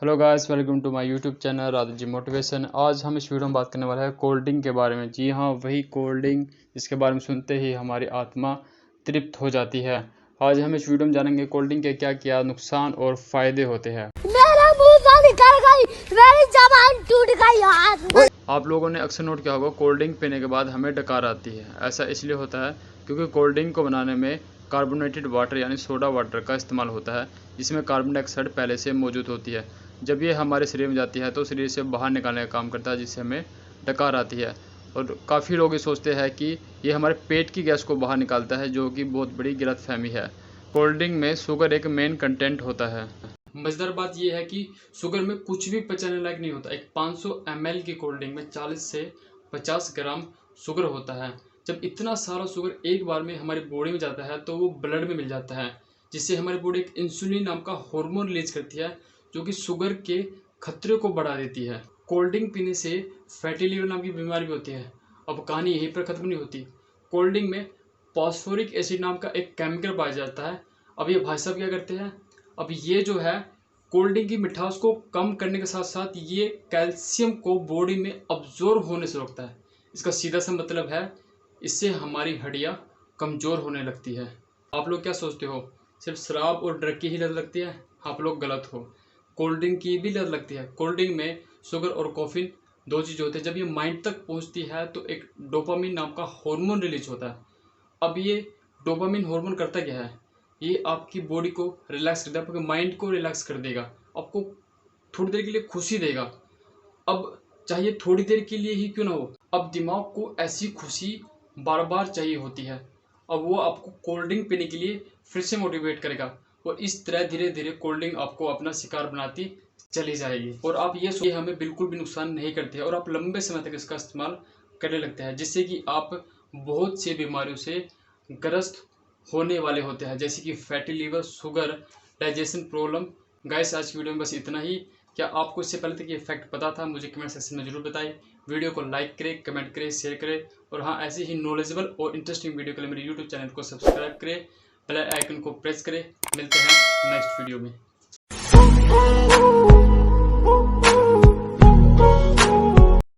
Hello guys, welcome to my YouTube channel Radha ji motivation. आज हम इस वीडियो में बात करने वाले हैं कोल्ड ड्रिंक के बारे में। जी हाँ, वही कोल्ड ड्रिंक जिसके बारे में सुनते ही हमारी आत्मा तृप्त हो जाती है। आज हम इस वीडियो में जानेंगे कोल्ड ड्रिंक के क्या क्या नुकसान और फायदे होते हैं। मेरा मुंह से निकल गई, मेरी जबान टूट गई यार। आप लोगों ने अक्सर नोट किया होगा, कोल्ड ड्रिंक पीने के बाद हमें डकार आती है। ऐसा इसलिए होता है क्योंकि कोल्ड ड्रिंक को बनाने में कार्बोनेटेड वाटर यानी सोडा वाटर का इस्तेमाल होता है, जिसमें कार्बन डाइऑक्साइड पहले से मौजूद होती है। जब ये हमारे शरीर में जाती है तो शरीर से बाहर निकालने का काम करता है, जिससे हमें डकार आती है। और काफ़ी लोग ये सोचते हैं कि ये हमारे पेट की गैस को बाहर निकालता है, जो कि बहुत बड़ी गलतफहमी है। कोल्ड ड्रिंक में शुगर एक मेन कंटेंट होता है। मज़ेदार बात यह है कि शुगर में कुछ भी पचाने लायक नहीं होता। एक 500 ml की कोल्ड ड्रिंक में 40 से 50 ग्राम शुगर होता है। जब इतना सारा शुगर एक बार में हमारी बॉडी में जाता है तो वो ब्लड में मिल जाता है, जिससे हमारी बॉडी एक इंसुलिन नाम का हार्मोन रिलीज करती है, जो कि शुगर के खतरे को बढ़ा देती है। कोल्ड ड्रिंक पीने से फैटी लीवर नाम की बीमारी भी होती है। अब कहानी यहीं पर ख़त्म नहीं होती। कोल्ड ड्रिंक में फॉस्फोरिक एसिड नाम का एक केमिकल पाया जाता है। अब ये भाई साहब क्या करते हैं, अब ये जो है कोल्ड ड्रिंक की मिठास को कम करने के साथ साथ ये कैल्शियम को बॉडी में अब्जॉर्ब होने से रोकता है। इसका सीधा सा मतलब है इससे हमारी हड्डियाँ कमज़ोर होने लगती है। आप लोग क्या सोचते हो, सिर्फ शराब और ड्रग की ही लत लगती है? आप लोग गलत हो। कोल्ड ड्रिंक की भी लत लगती है। कोल्ड ड्रिंक में शुगर और कॉफ़ीन दो चीज़ होते हैं। जब ये माइंड तक पहुंचती है तो एक डोपामिन नाम का हार्मोन रिलीज होता है। अब ये डोपामिन हार्मोन करता क्या है, ये आपकी बॉडी को रिलैक्स कर देगा, आपके माइंड को रिलैक्स कर देगा, आपको थोड़ी देर के लिए खुशी देगा। अब चाहिए थोड़ी देर के लिए ही क्यों ना हो, अब दिमाग को ऐसी खुशी बार बार चाहिए होती है। अब वो आपको कोल्ड ड्रिंक पीने के लिए फिर से मोटिवेट करेगा और इस तरह धीरे धीरे कोल्ड ड्रिंक आपको अपना शिकार बनाती चली जाएगी। और आप ये हमें बिल्कुल भी नुकसान नहीं करते हैं और आप लंबे समय तक इसका इस्तेमाल करने लगते हैं, जिससे कि आप बहुत सी बीमारियों से ग्रस्त होने वाले होते हैं, जैसे कि fatty liver, sugar, digestion problem. Guys, आज की वीडियो में बस इतना ही। क्या आपको इससे पहले तक ये फैक्ट पता था? मुझे कमेंट सेक्शन में जरूर बताएं। वीडियो को लाइक करें, कमेंट करें, शेयर करें और हाँ, ऐसे ही नॉलेजेबल और इंटरेस्टिंग वीडियो के लिए मेरे यूट्यूब चैनल को सब्सक्राइब करें, बेल आइकन को प्रेस करें। मिलते हैं नेक्स्ट वीडियो में।